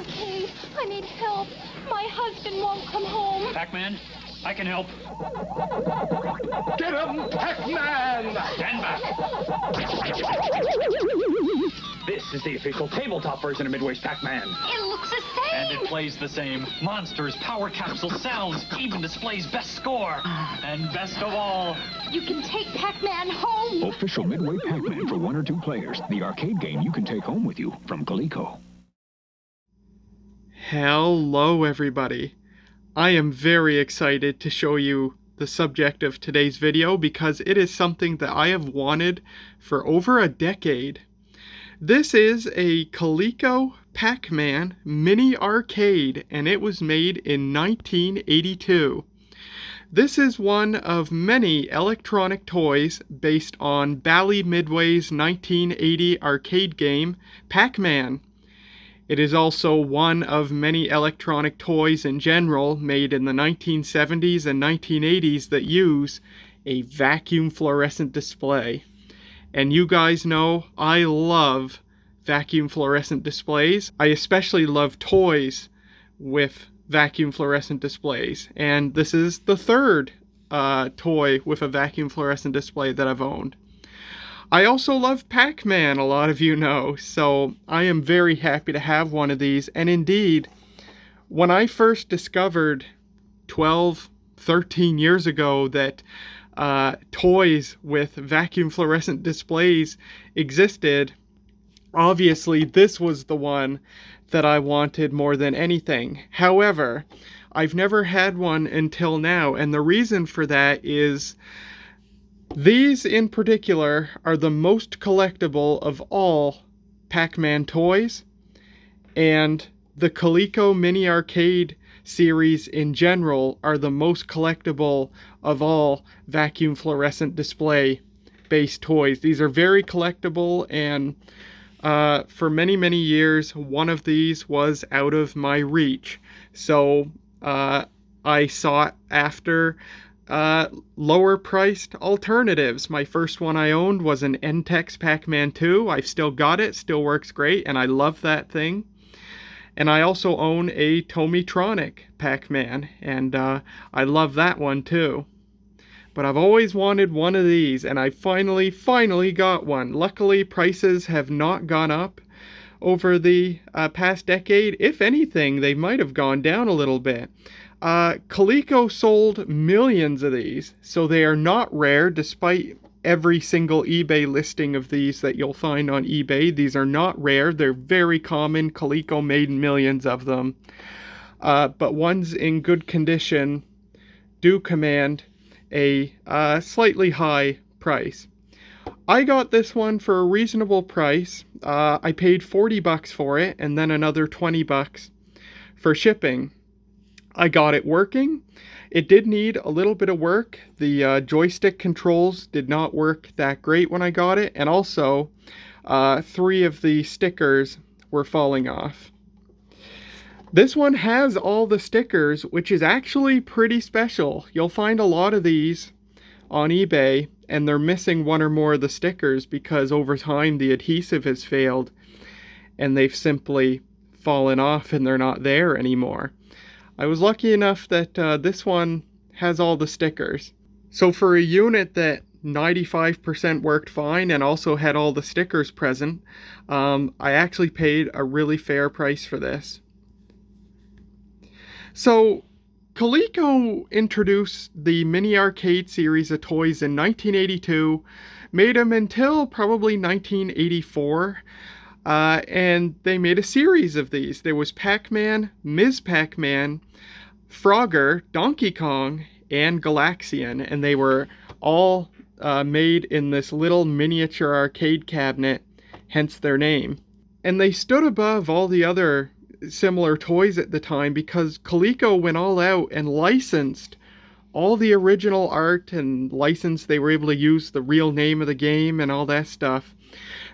arcade. I need help. My husband won't come home. Pac-Man, I can help. Get him, Pac-Man! Stand back. This is the official tabletop version of Midway's Pac-Man. It looks the same. And it plays the same. Monsters, power capsule, sounds, even displays best score. And best of all, You can take Pac-Man home. Official Midway Pac-Man for 1 or 2 players. The arcade game you can take home with you from Coleco. Hello everybody. I am very excited to show you the subject of today's video because it is something that I have wanted for over a decade. This is a Coleco Pac-Man mini arcade and it was made in 1982. This is one of many electronic toys based on Bally Midway's 1980 arcade game Pac-Man. It is also one of many electronic toys in general made in the 1970s and 1980s that use a vacuum fluorescent display. And you guys know I love vacuum fluorescent displays. I especially love toys with vacuum fluorescent displays. And this is the third toy with a vacuum fluorescent display that I've owned. I also love Pac-Man, a lot of you know, so I am very happy to have one of these. And indeed, when I first discovered 12, 13 years ago that toys with vacuum fluorescent displays existed, obviously this was the one that I wanted more than anything. However, I've never had one until now, and the reason for that is these in particular are the most collectible of all Pac-Man toys, and the Coleco Mini Arcade series in general are the most collectible of all vacuum fluorescent display based toys. These are very collectible, and for many years one of these was out of my reach. So I sought after lower priced alternatives. My first one I owned was an NTEX Pac-Man 2. I've still got it, still works great, and I love that thing. And I also own a Tomitronic Pac-Man, and I love that one too. But I've always wanted one of these, and I finally got one. Luckily, prices have not gone up over the past decade. If anything, they might have gone down a little bit. Coleco sold millions of these, so they are not rare despite every single eBay listing of these that you'll find on eBay. These are not rare, they're very common. Coleco made millions of them. But ones in good condition do command a slightly high price. I got this one for a reasonable price. I paid $40 for it and then another $20 for shipping. I got it working. It did need a little bit of work. The joystick controls did not work that great when I got it, and also 3 of the stickers were falling off. This one has all the stickers, which is actually pretty special. You'll find a lot of these on eBay, and they're missing 1 or more of the stickers because over time the adhesive has failed and they've simply fallen off and they're not there anymore. I was lucky enough that this one has all the stickers. So for a unit that 95% worked fine and also had all the stickers present, I actually paid a really fair price for this. So Coleco introduced the mini arcade series of toys in 1982, made them until probably 1984. And they made a series of these. There was Pac-Man, Ms. Pac-Man, Frogger, Donkey Kong, and Galaxian, and they were all made in this little miniature arcade cabinet, hence their name. And they stood above all the other similar toys at the time because Coleco went all out and licensed all the original art and they were able to use the real name of the game and all that stuff.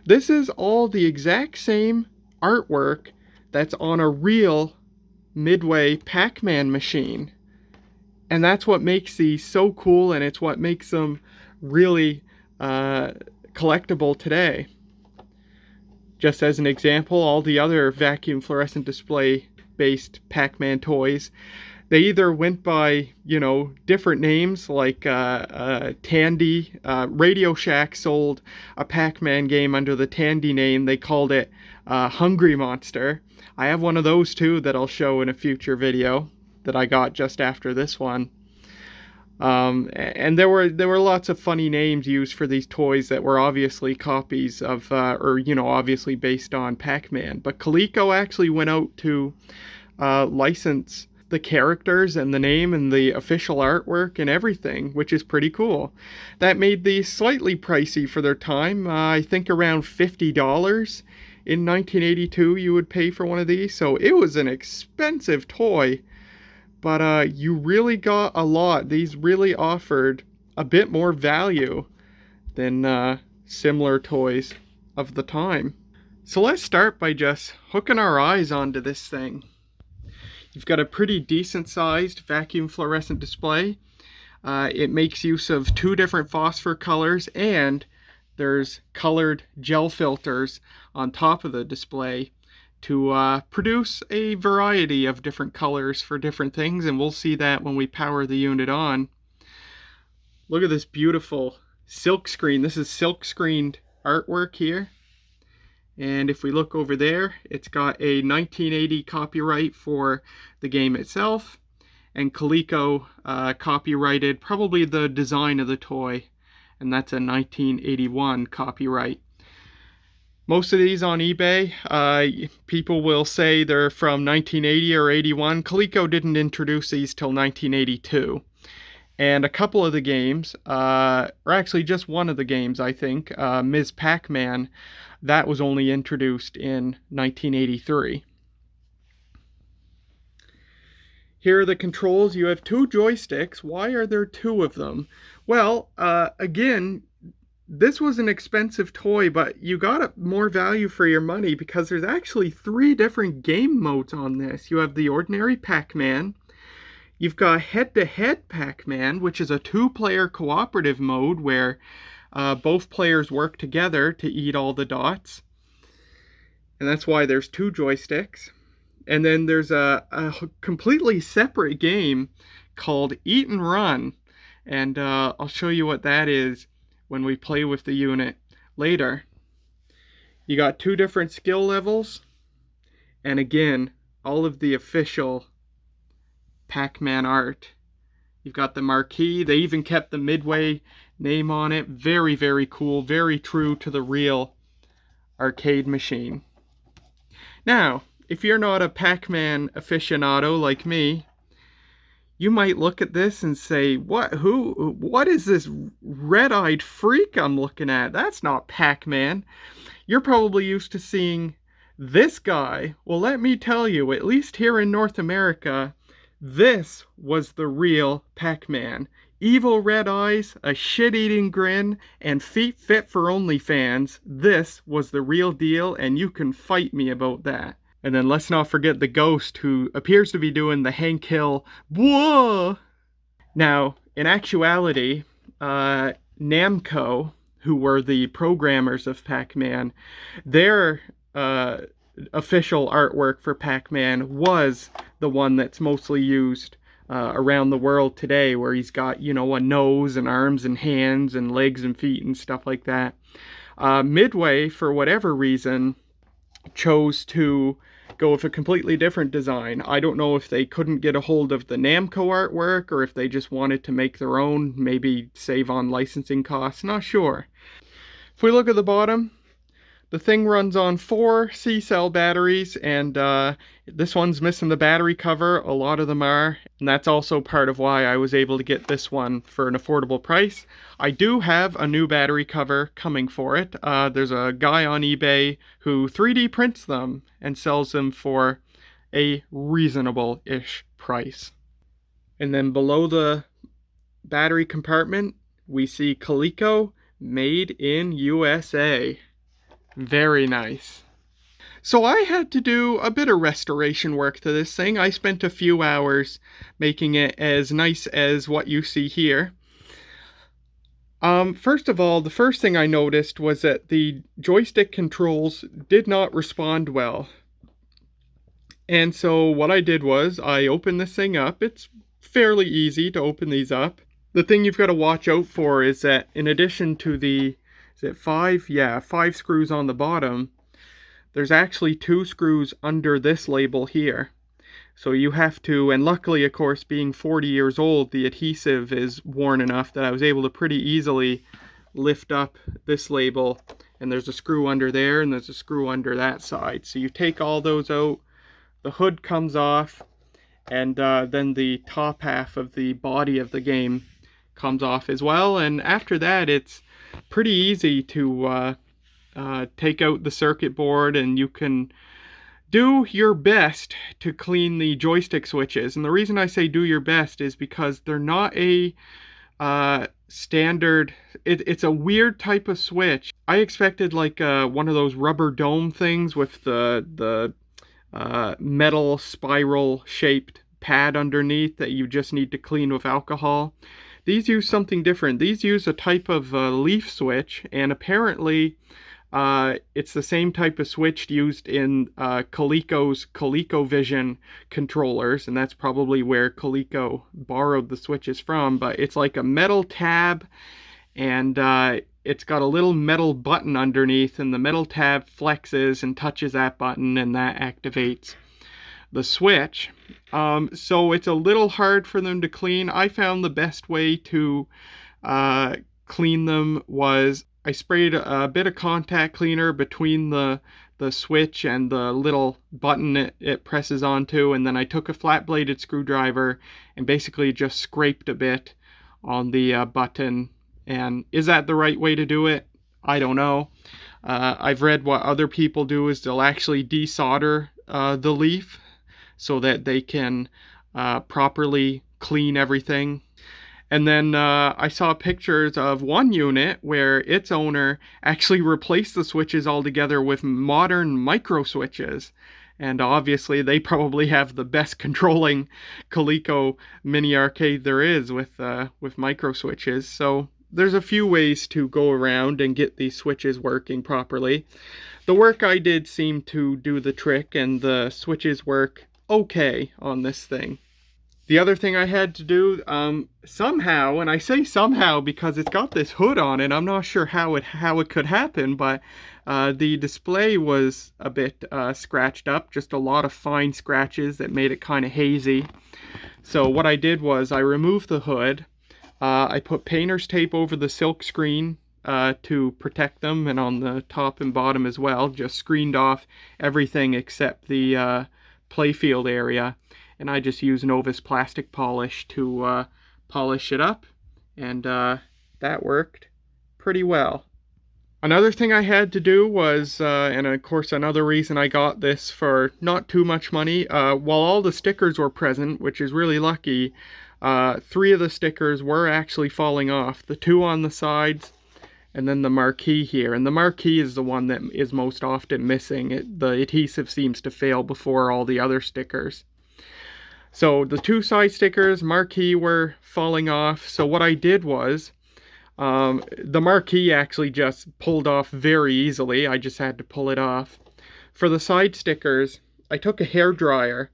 This is all the exact same artwork that's on a real Midway Pac-Man machine. And that's what makes these so cool, and it's what makes them really collectible today. Just as an example, all the other vacuum fluorescent display based Pac-Man toys, they either went by, you know, different names, like Tandy. Radio Shack sold a Pac-Man game under the Tandy name. They called it Hungry Monster. I have one of those too that I'll show in a future video that I got just after this one. And there were lots of funny names used for these toys that were obviously copies of, or, you know, obviously based on Pac-Man. But Coleco actually went out to license the characters and the name and the official artwork and everything, which is pretty cool. That made these slightly pricey for their time. I think around $50 in 1982 you would pay for one of these. So it was an expensive toy, but you really got a lot. These really offered a bit more value than similar toys of the time. So let's start by just hooking our eyes onto this thing. You've got a pretty decent sized vacuum fluorescent display. It makes use of 2 different phosphor colors, and there's colored gel filters on top of the display to produce a variety of different colors for different things, and we'll see that when we power the unit on. Look at this beautiful silk screen. This is silk screened artwork here. And if we look over there, it's got a 1980 copyright for the game itself, and Coleco copyrighted probably the design of the toy, and that's a 1981 copyright. Most of these on eBay, people will say they're from 1980 or 81. Coleco didn't introduce these till 1982. And a couple of the games, or actually just one of the games, I think, Ms. Pac-Man, that was only introduced in 1983. Here are the controls. You have 2 joysticks. Why are there 2 of them? Well, again, this was an expensive toy, but you got more value for your money because there's actually 3 different game modes on this. You have the ordinary Pac-Man. You've got head-to-head Pac-Man, which is a 2-player cooperative mode where both players work together to eat all the dots. And that's why there's 2 joysticks. And then there's a completely separate game called Eat and Run. And I'll show you what that is when we play with the unit later. You got 2 different skill levels. And again, all of the official Pac-Man art. You've got the marquee. They even kept the Midway name on it. Very, very cool. Very true to the real arcade machine. Now, if you're not a Pac-Man aficionado like me, you might look at this and say, what is this red-eyed freak I'm looking at? That's not Pac-Man. You're probably used to seeing this guy. Well, let me tell you, at least here in North America, this was the real Pac-Man. Evil red eyes, a shit-eating grin, and feet fit for OnlyFans. This was the real deal, and you can fight me about that. And then let's not forget the ghost, who appears to be doing the Hank Hill, whoa! Now, in actuality, Namco, who were the programmers of Pac-Man, their official artwork for Pac-Man was the one that's mostly used around the world today, where he's got, you know, a nose and arms and hands and legs and feet and stuff like that. Midway, for whatever reason, chose to go with a completely different design. I don't know if they couldn't get a hold of the Namco artwork or if they just wanted to make their own, maybe save on licensing costs, not sure. If we look at the bottom, the thing runs on 4 C-cell batteries, and this one's missing the battery cover. A lot of them are, and that's also part of why I was able to get this one for an affordable price. I do have a new battery cover coming for it. There's a guy on eBay who 3D prints them and sells them for a reasonable-ish price. And then below the battery compartment, we see Coleco, made in USA. Very nice. So I had to do a bit of restoration work to this thing. I spent a few hours making it as nice as what you see here. First of all, the first thing I noticed was that the joystick controls did not respond well. And so what I did was I opened this thing up. It's fairly easy to open these up. The thing you've got to watch out for is that in addition to the, is it 5? Yeah, 5 screws on the bottom, there's actually 2 screws under this label here. So you have to, and luckily, of course, being 40 years old, the adhesive is worn enough that I was able to pretty easily lift up this label. And there's a screw under there, and there's a screw under that side. So you take all those out, the hood comes off, and then the top half of the body of the game comes off as well. And after that, it's pretty easy to take out the circuit board, and you can do your best to clean the joystick switches. And the reason I say do your best is because they're not a standard, it's a weird type of switch. I expected like one of those rubber dome things with the metal spiral shaped pad underneath that you just need to clean with alcohol. These use something different. These use a type of leaf switch, and apparently it's the same type of switch used in Coleco's ColecoVision controllers, and that's probably where Coleco borrowed the switches from. But it's like a metal tab, and it's got a little metal button underneath, and the metal tab flexes and touches that button, and that activates the switch. So it's a little hard for them to clean. I found the best way to clean them was I sprayed a bit of contact cleaner between the switch and the little button it presses onto, and then I took a flat-bladed screwdriver and basically just scraped a bit on the button. And is that the right way to do it? I don't know. I've read what other people do is they'll actually desolder the leaf so that they can properly clean everything. And then I saw pictures of one unit where its owner actually replaced the switches altogether with modern micro switches. And obviously they probably have the best controlling Coleco mini arcade there is with micro switches. So there's a few ways to go around and get these switches working properly. The work I did seemed to do the trick, and the switches work okay on this thing. The other thing I had to do, somehow, and I say somehow because it's got this hood on it, I'm not sure how it could happen, but the display was a bit scratched up, just a lot of fine scratches that made it kind of hazy. So what I did was I removed the hood, I put painter's tape over the silk screen to protect them, and on the top and bottom as well, just screened off everything except the playfield area. And I just use Novus plastic polish to polish it up, and that worked pretty well. Another thing I had to do was, and of course another reason I got this for not too much money, while all the stickers were present, which is really lucky, 3 of the stickers were actually falling off. The 2 on the sides, and then the marquee here. And the marquee is the one that is most often missing. The adhesive seems to fail before all the other stickers. So the 2 side stickers, marquee, were falling off. So what I did was, the marquee actually just pulled off very easily. I just had to pull it off. For the side stickers, I took a hairdryer,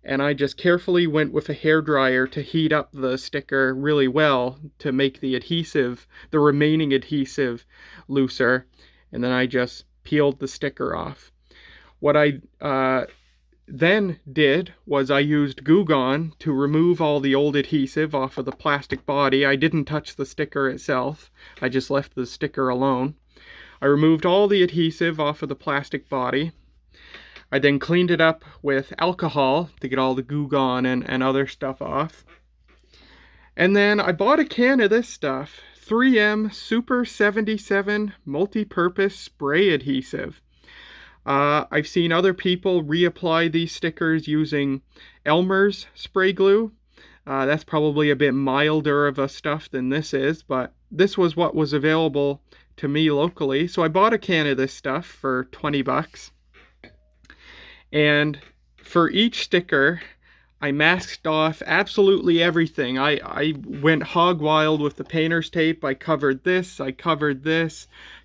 and I just carefully went with a hairdryer to heat up the sticker really well to make the adhesive, the remaining adhesive, looser. And then I just peeled the sticker off. What I then did was I used Goo Gone to remove all the old adhesive off of the plastic body. I didn't touch the sticker itself. I just left the sticker alone. I removed all the adhesive off of the plastic body. I then cleaned it up with alcohol to get all the Goo Gone and other stuff off. And then I bought a can of this stuff, 3M Super 77 Multi-Purpose Spray Adhesive. I've seen other people reapply these stickers using Elmer's spray glue. That's probably a bit milder of a stuff than this is, but this was what was available to me locally. So I bought a can of this stuff for 20 bucks. And for each sticker, I masked off absolutely everything. I went hog wild with the painter's tape. I covered this,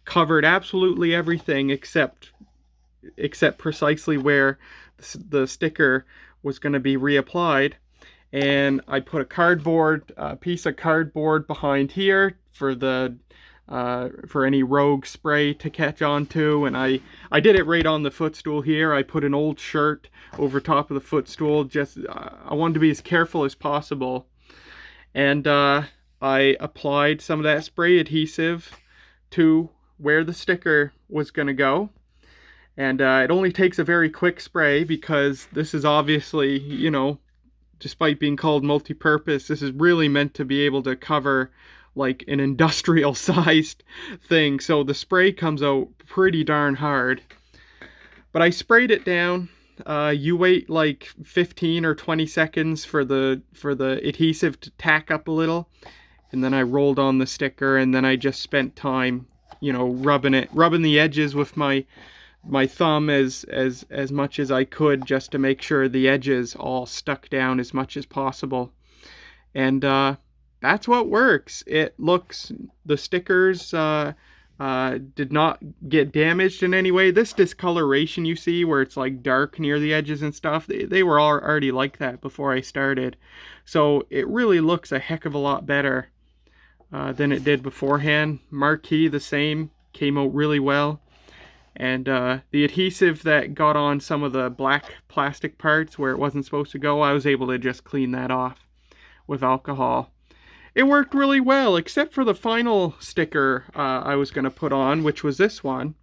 covered absolutely everything except precisely where the sticker was going to be reapplied. And I put a piece of cardboard behind here for any rogue spray to catch onto, and I did it right on the footstool here. I put an old shirt over top of the footstool. Just I wanted to be as careful as possible, and I applied some of that spray adhesive to where the sticker was going to go. And it only takes a very quick spray because this is obviously, you know, despite being called multi-purpose, this is really meant to be able to cover like an industrial sized thing. So the spray comes out pretty darn hard. But I sprayed it down. You wait like 15 or 20 seconds for the adhesive to tack up a little. And then I rolled on the sticker, and then I just spent time, you know, rubbing the edges with my thumb as much as I could, just to make sure the edges all stuck down as much as possible. And that's what works. The stickers did not get damaged in any way. This discoloration you see where it's like dark near the edges and stuff, they were already like that before I started. So it really looks a heck of a lot better than it did beforehand. Marquee, the same, came out really well. And the adhesive that got on some of the black plastic parts where it wasn't supposed to go, I was able to just clean that off with alcohol. It worked really well, except for the final sticker I was going to put on, which was this one.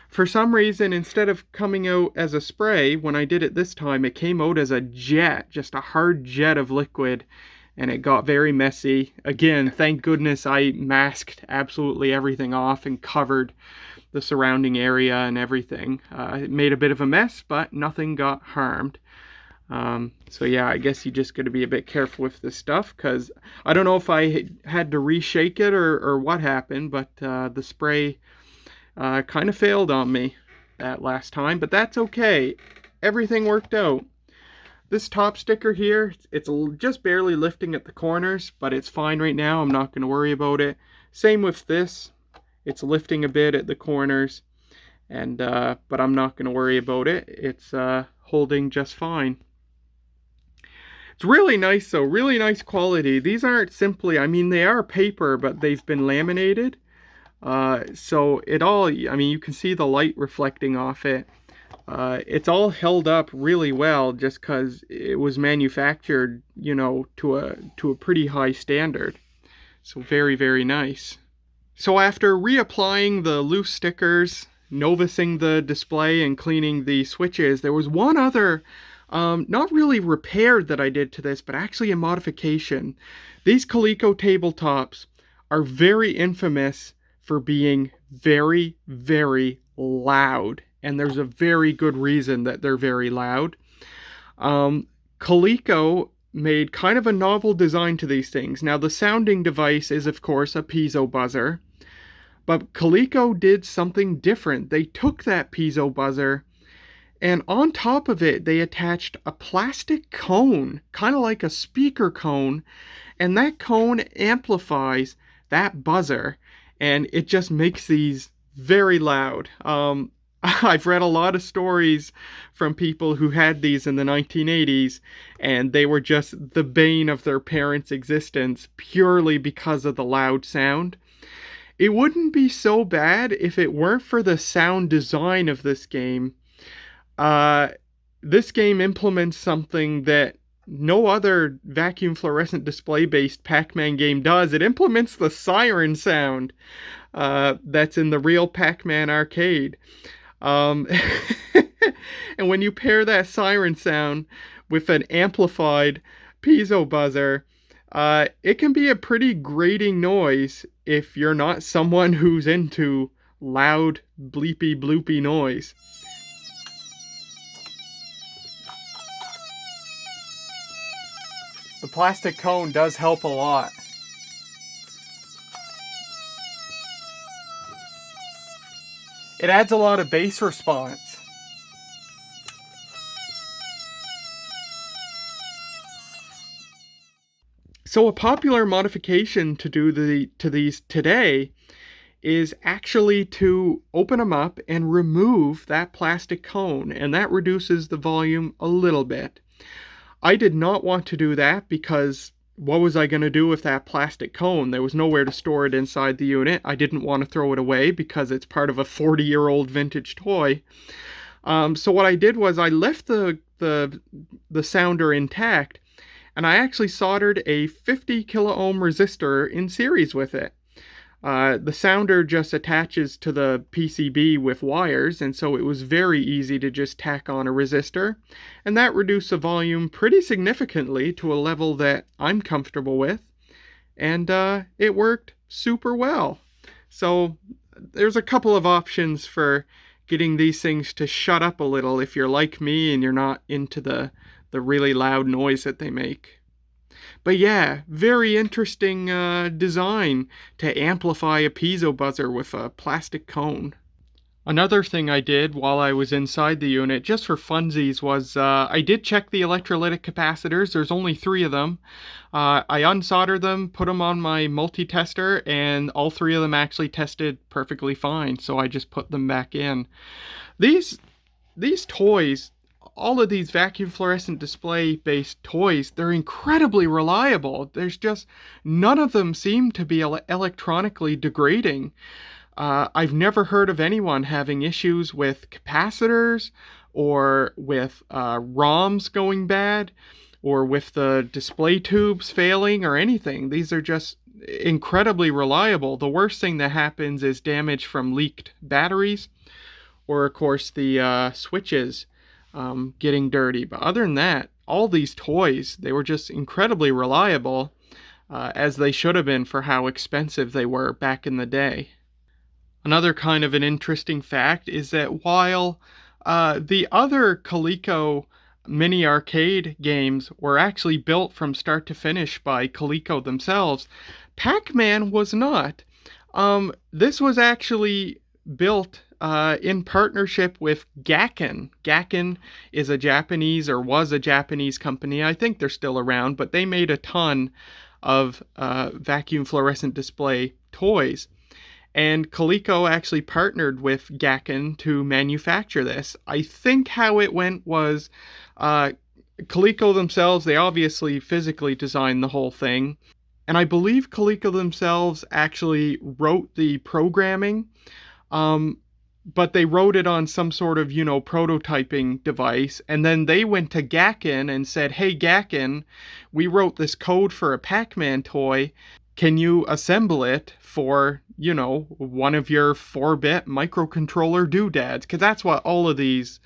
For some reason, instead of coming out as a spray, when I did it this time, it came out as a jet, just a hard jet of liquid, and it got very messy. Again, thank goodness I masked absolutely everything off and covered the surrounding area and everything. It made a bit of a mess, but nothing got harmed. So yeah, I guess you just got to be a bit careful with this stuff, because I don't know if I had to reshake it or what happened, but the spray kind of failed on me that last time, but that's okay. Everything worked out. This top sticker here, it's just barely lifting at the corners, but it's fine right now. I'm not going to worry about it. Same with this. It's lifting a bit at the corners, and but I'm not going to worry about it. It's holding just fine. It's really nice though, really nice quality. These aren't simply, I mean, they are paper, but they've been laminated. So it all, I mean, you can see the light reflecting off it. It's all held up really well just because it was manufactured, you know, to a pretty high standard. So very, very nice. So after reapplying the loose stickers, novicing the display, and cleaning the switches, there was one other, not really repair that I did to this, but actually a modification. These Coleco tabletops are very infamous for being very, very loud. And there's a very good reason that they're very loud. Coleco made kind of a novel design to these things. Now, the sounding device is, of course, a piezo buzzer. But Coleco did something different. They took that piezo buzzer, and on top of it, they attached a plastic cone, kind of like a speaker cone, and that cone amplifies that buzzer, and it just makes these very loud. I've read a lot of stories from people who had these in the 1980s, and they were just the bane of their parents' existence purely because of the loud sound. It wouldn't be so bad if it weren't for the sound design of this game. This game implements something that no other vacuum fluorescent display-based Pac-Man game does. It implements the siren sound that's in the real Pac-Man arcade. And when you pair that siren sound with an amplified piezo buzzer, it can be a pretty grating noise if you're not someone who's into loud, bleepy, bloopy noise. The plastic cone does help a lot. It adds a lot of bass response. So a popular modification to do to these today is actually to open them up and remove that plastic cone, and that reduces the volume a little bit. I did not want to do that because what was I going to do with that plastic cone? There was nowhere to store it inside the unit. I didn't want to throw it away because it's part of a 40-year-old vintage toy. So what I did was I left the sounder intact, and I actually soldered a 50 kilo ohm resistor in series with it. The sounder just attaches to the PCB with wires, and so it was very easy to just tack on a resistor, and that reduced the volume pretty significantly to a level that I'm comfortable with, and it worked super well. So there's a couple of options for getting these things to shut up a little if you're like me and you're not into the really loud noise that they make. But yeah, very interesting design to amplify a piezo buzzer with a plastic cone. Another thing I did while I was inside the unit, just for funsies, was I did check the electrolytic capacitors. There's only 3 of them. I unsoldered them, put them on my multi-tester, and all 3 of them actually tested perfectly fine, so I just put them back in. These toys, all of these vacuum fluorescent display based toys, they're incredibly reliable. There's just none of them seem to be electronically degrading. I've never heard of anyone having issues with capacitors or with ROMs going bad or with the display tubes failing or anything. These are just incredibly reliable. The worst thing that happens is damage from leaked batteries or, of course, the switches getting dirty. But other than that, all these toys, they were just incredibly reliable, as they should have been for how expensive they were back in the day. Another kind of an interesting fact is that while the other Coleco mini arcade games were actually built from start to finish by Coleco themselves, Pac-Man was not. This was actually built in partnership with Gakken. Gakken is a Japanese, or was a Japanese company. I think they're still around, but they made a ton of vacuum fluorescent display toys. And Coleco actually partnered with Gakken to manufacture this. I think how it went was Coleco themselves, they obviously physically designed the whole thing. And I believe Coleco themselves actually wrote the programming. But they wrote it on some sort of, prototyping device. And then they went to Gakken and said, hey, Gakken, we wrote this code for a Pac-Man toy. Can you assemble it for, one of your 4-bit microcontroller doodads? Because that's what all of these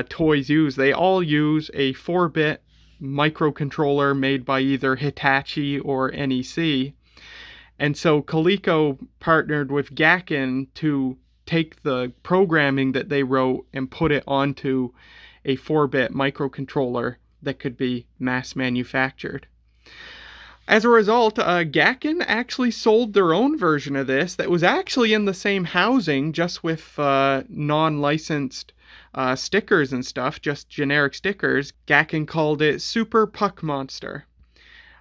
toys use. They all use a 4-bit microcontroller made by either Hitachi or NEC. And so Coleco partnered with Gakken to take the programming that they wrote and put it onto a 4-bit microcontroller that could be mass manufactured. As a result, Gakken actually sold their own version of this that was actually in the same housing, just with non-licensed stickers and stuff, just generic stickers. Gakken called it Super Puck Monster.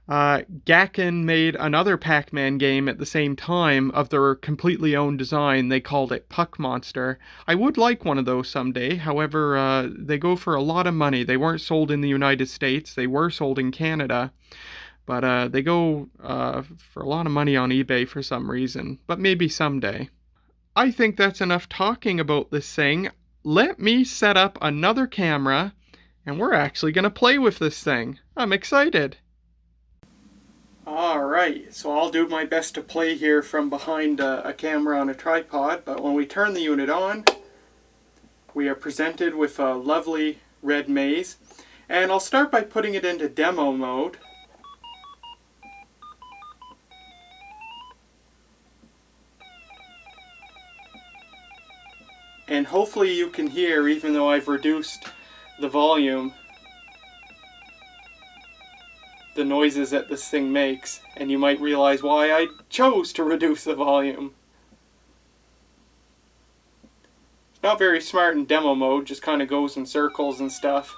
Gakken made another Pac-Man game at the same time of their completely own design. They called it Puck Monster. I would like one of those someday. However, they go for a lot of money. They weren't sold in the United States. They were sold in Canada. But they go for a lot of money on eBay for some reason. But maybe someday. I think that's enough talking about this thing. Let me set up another camera, and we're actually going to play with this thing. I'm excited. Alright, so I'll do my best to play here from behind a camera on a tripod, but when we turn the unit on, we are presented with a lovely red maze. And I'll start by putting it into demo mode. And hopefully you can hear, even though I've reduced the volume, the noises that this thing makes, and you might realize why I chose to reduce the volume. It's not very smart in demo mode, just kind of goes in circles and stuff.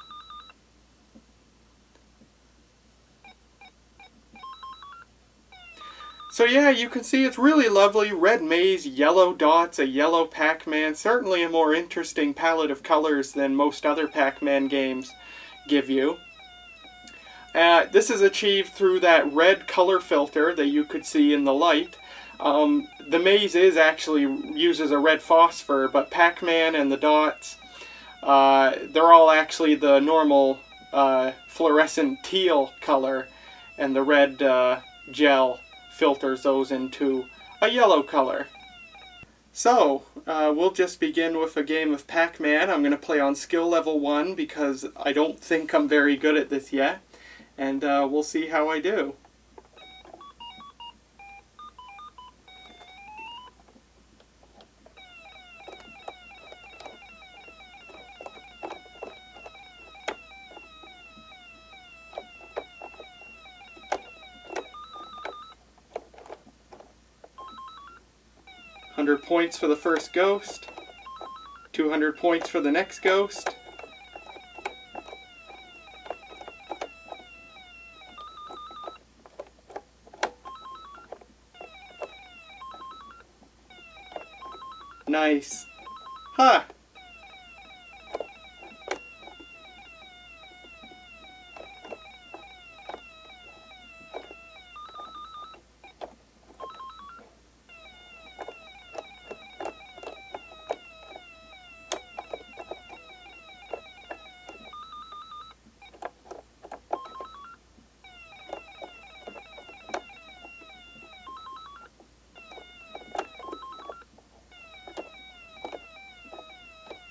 So yeah, you can see it's really lovely. Red maze, yellow dots, a yellow Pac-Man. Certainly a more interesting palette of colors than most other Pac-Man games give you. This is achieved through that red color filter that you could see in the light. The maze actually uses a red phosphor, but Pac-Man and the dots, they're all actually the normal fluorescent teal color, and the red gel filters those into a yellow color. So, we'll just begin with a game of Pac-Man. I'm going to play on skill level 1 because I don't think I'm very good at this yet. And we'll see how I do. £100 for the first ghost, 200 points for the next ghost, nice. Ha!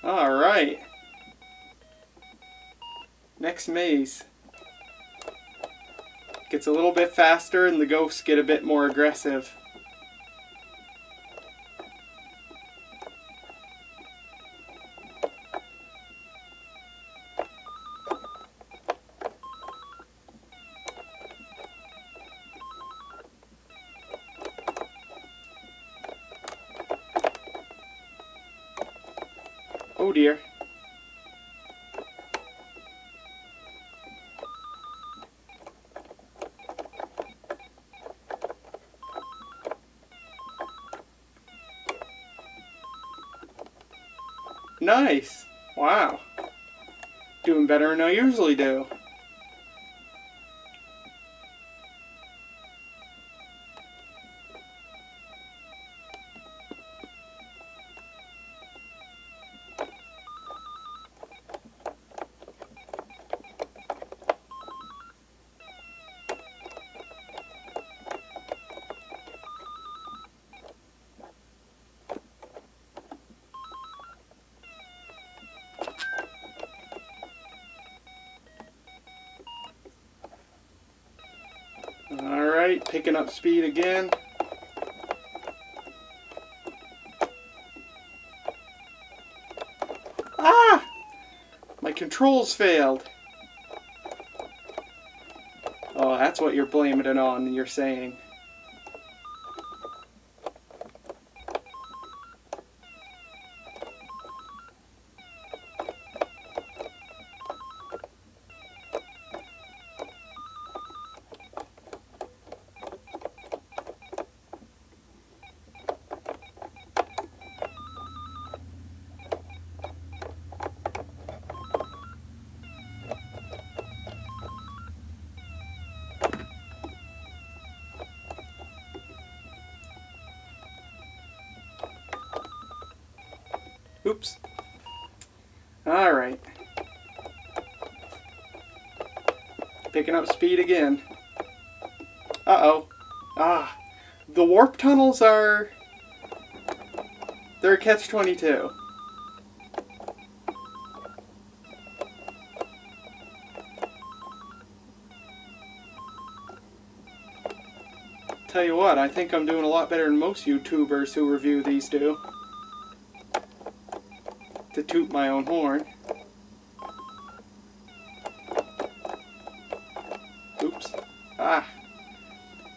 Alright. Next maze. Gets a little bit faster and the ghosts get a bit more aggressive. Oh dear. Nice. Wow. Doing better than I usually do. Alright, picking up speed again. Ah! My controls failed. Oh, that's what you're blaming it on, you're saying. Oops. Alright. Picking up speed again. Uh-oh. Ah. The warp tunnels are... they're a catch-22. Tell you what, I think I'm doing a lot better than most YouTubers who review these do. To toot my own horn. Oops. Ah.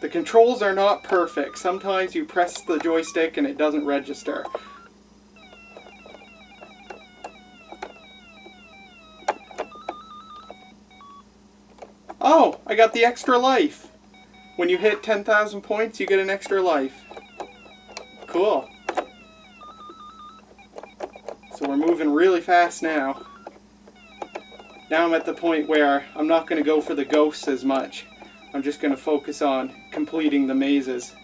The controls are not perfect. Sometimes you press the joystick and it doesn't register. Oh! I got the extra life! When you hit 10,000 points, you get an extra life. Cool. So we're moving really fast now. Now I'm at the point where I'm not going to go for the ghosts as much. I'm just going to focus on completing the mazes.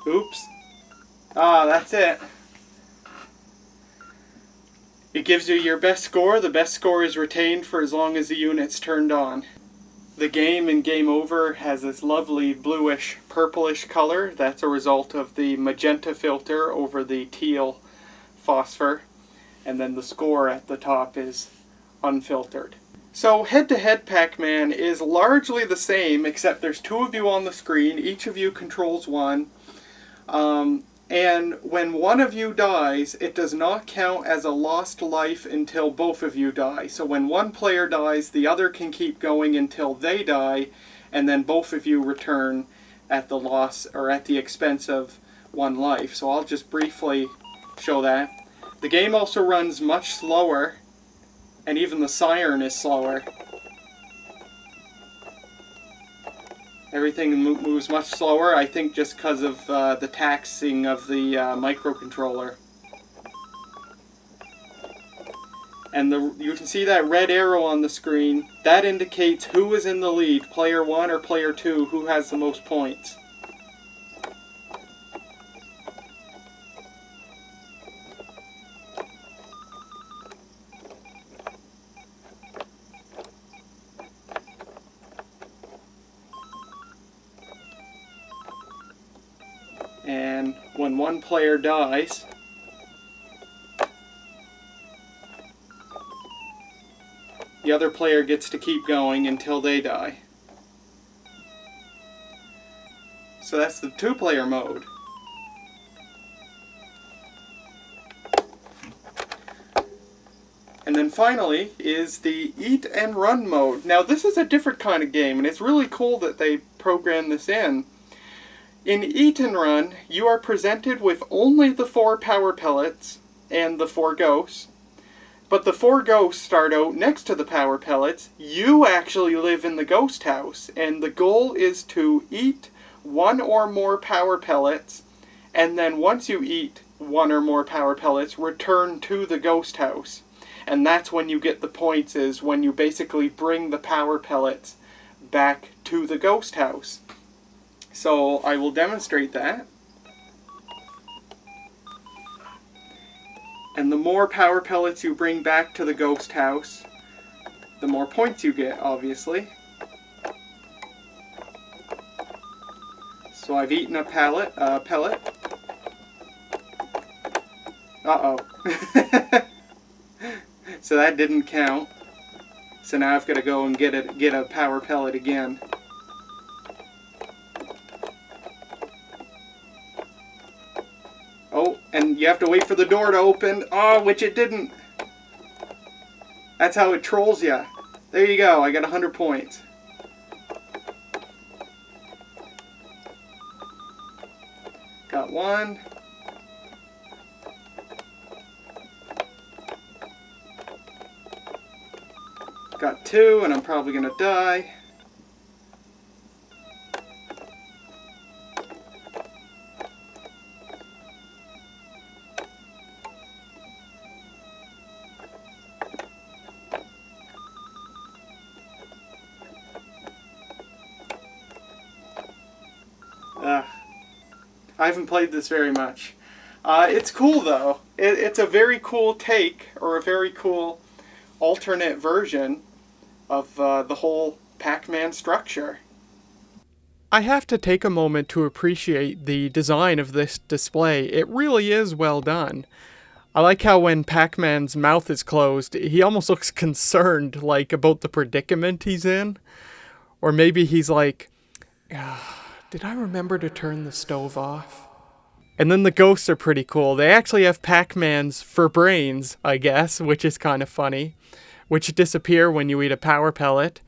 Oops. Ah, that's it. It gives you your best score. The best score is retained for as long as the unit's turned on. The game in Game Over has this lovely bluish purplish color. That's a result of the magenta filter over the teal phosphor. And then the score at the top is unfiltered. So head-to-head Pac-Man is largely the same, except there's two of you on the screen. Each of you controls one. And when one of you dies, it does not count as a lost life until both of you die. So when one player dies, the other can keep going until they die, and then both of you return at the loss or at the expense of one life. So I'll just briefly show that. The game also runs much slower, and even the siren is slower. Everything moves much slower, I think just because of the taxing of the microcontroller. And you can see that red arrow on the screen. That indicates who is in the lead, player 1 or player 2, who has the most points. And when one player dies, the other player gets to keep going until they die. So that's the two-player mode. And then finally is the eat and run mode. Now this is a different kind of game, and it's really cool that they programmed this in. In Eat and Run, you are presented with only the 4 power pellets and the 4 ghosts. But the 4 ghosts start out next to the power pellets. You actually live in the ghost house, and the goal is to eat 1 or more power pellets, and then once you eat 1 or more power pellets, return to the ghost house. And that's when you get the points, is when you basically bring the power pellets back to the ghost house. So I will demonstrate that. And the more power pellets you bring back to the ghost house, the more points you get, obviously. So I've eaten a pellet. Uh-oh. So that didn't count. So now I've got to go and get a power pellet again. Oh, and you have to wait for the door to open. Oh, which it didn't. That's how it trolls you. There you go, I got 100 points. Got 1. Got 2, and I'm probably gonna die. I haven't played this very much. It's cool though. It's a very cool take, or a very cool alternate version of the whole Pac-Man structure. I have to take a moment to appreciate the design of this display. It really is well done. I like how when Pac-Man's mouth is closed, he almost looks concerned, like, about the predicament he's in. Or maybe he's like, did I remember to turn the stove off? And then the ghosts are pretty cool. They actually have Pac-Mans for brains, I guess, which is kind of funny, which disappear when you eat a power pellet.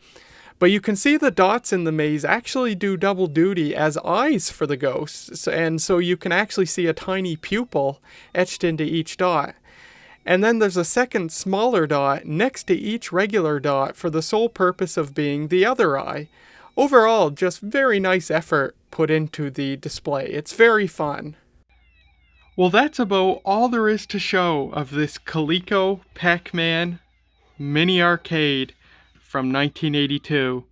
But you can see the dots in the maze actually do double duty as eyes for the ghosts, and so you can actually see a tiny pupil etched into each dot. And then there's a second smaller dot next to each regular dot for the sole purpose of being the other eye. Overall, just very nice effort put into the display. It's very fun. Well, that's about all there is to show of this Coleco Pac-Man mini arcade from 1982.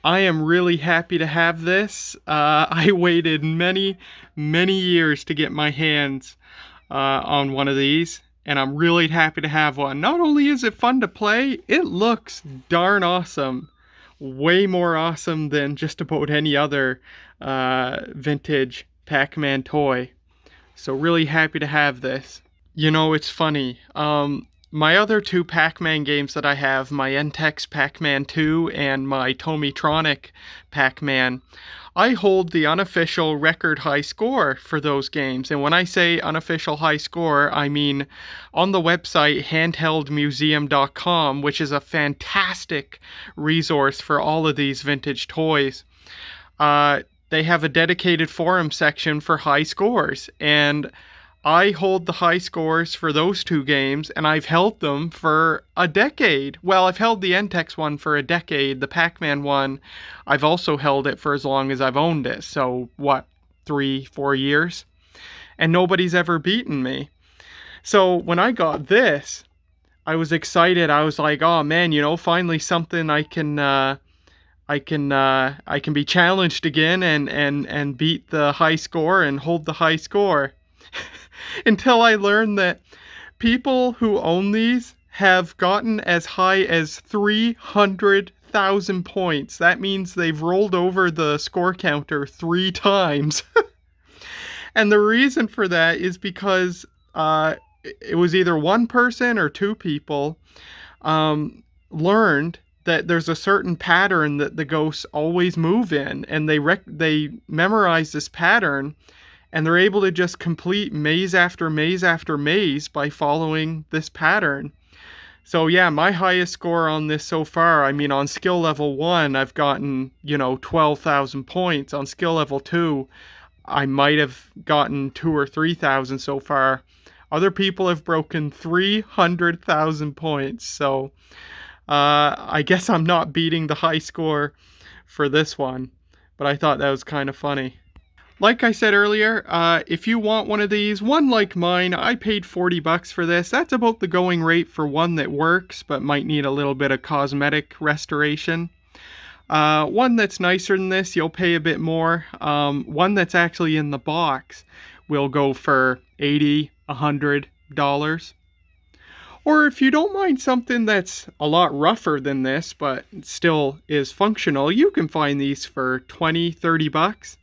I am really happy to have this. I waited many years to get my hands on one of these, and I'm really happy to have one. Not only is it fun to play, it looks darn awesome. Way more awesome than just about any other vintage Pac-Man toy. So really happy to have this. You know, it's funny. My other two Pac-Man games that I have, my NTEX Pac-Man 2 and my Tomitronic Pac-Man, I hold the unofficial record high score for those games. And when I say unofficial high score, I mean on the website handheldmuseum.com, which is a fantastic resource for all of these vintage toys. They have a dedicated forum section for high scores, and I hold the high scores for those two games, and I've held them for a decade. Well, I've held the NTEX one for a decade. The Pac-Man one, I've also held it for as long as I've owned it. So, 3-4 years? And nobody's ever beaten me. So, when I got this, I was excited. I was like, oh man, finally something I can be challenged again and beat the high score and hold the high score. Until I learned that people who own these have gotten as high as 300,000 points. That means they've rolled over the score counter 3 times. And the reason for that is because it was either one person or 2 people learned that there's a certain pattern that the ghosts always move in, and they memorize this pattern. And they're able to just complete maze after maze after maze by following this pattern. So yeah, my highest score on this so far, I mean on skill level 1, I've gotten, 12,000 points. On skill level 2, I might have gotten 2,000 or 3,000 so far. Other people have broken 300,000 points. So I guess I'm not beating the high score for this one. But I thought that was kind of funny. Like I said earlier, if you want one of these, one like mine, I paid $40 for this. That's about the going rate for one that works, but might need a little bit of cosmetic restoration. One that's nicer than this, you'll pay a bit more. One that's actually in the box will go for $80, $100. Or if you don't mind something that's a lot rougher than this, but still is functional, you can find these for $20, $30.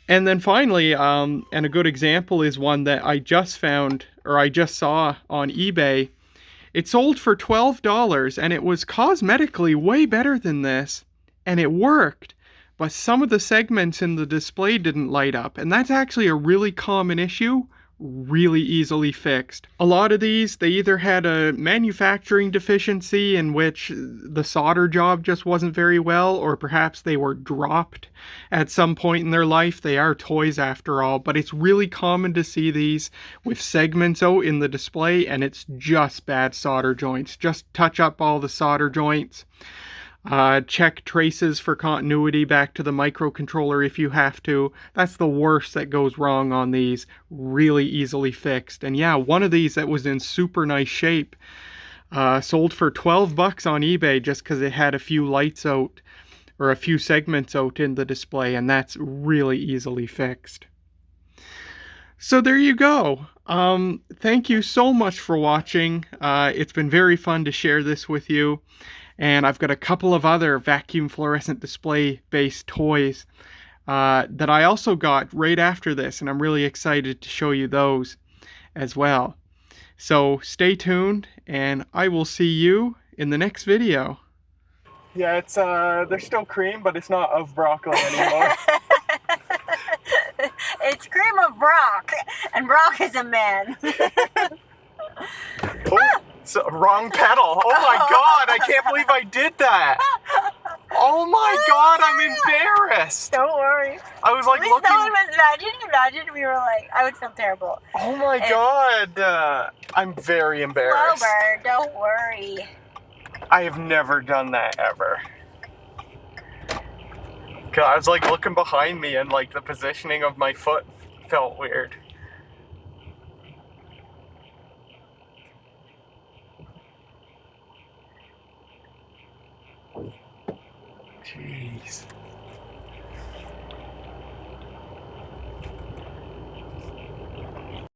And then finally, and a good example is one that I just found, or I just saw on eBay. It sold for $12, and it was cosmetically way better than this, and it worked. But some of the segments in the display didn't light up, and that's actually a really common issue, really easily fixed. A lot of these, they either had a manufacturing deficiency in which the solder job just wasn't very well, or perhaps they were dropped at some point in their life. They are toys after all, but it's really common to see these with segments out in the display, and it's just bad solder joints. Just touch up all the solder joints. Check traces for continuity back to the microcontroller if you have to. That's the worst that goes wrong on these. Really easily fixed. And yeah, one of these that was in super nice shape sold for $12 on eBay just because it had a few lights out or a few segments out in the display, and that's really easily fixed. So there you go. Thank you so much for watching. It's been very fun to share this with you. And I've got a couple of other vacuum fluorescent display based toys that I also got right after this, and I'm really excited to show you those. as well. So stay tuned, and I will see you in the next video. Yeah, it's there's still cream, but it's not of broccoli anymore. It's cream of Brock, and Brock is a man. Oh, so, wrong pedal. Oh my god, I can't believe I did that. Oh my god, I'm embarrassed. Don't worry. I was like looking. No one was imagine we were like, I would feel terrible. Oh my god, I'm very embarrassed. Wilbur, don't worry. I have never done that ever. I was like looking behind me and like the positioning of my foot felt weird. Jeez.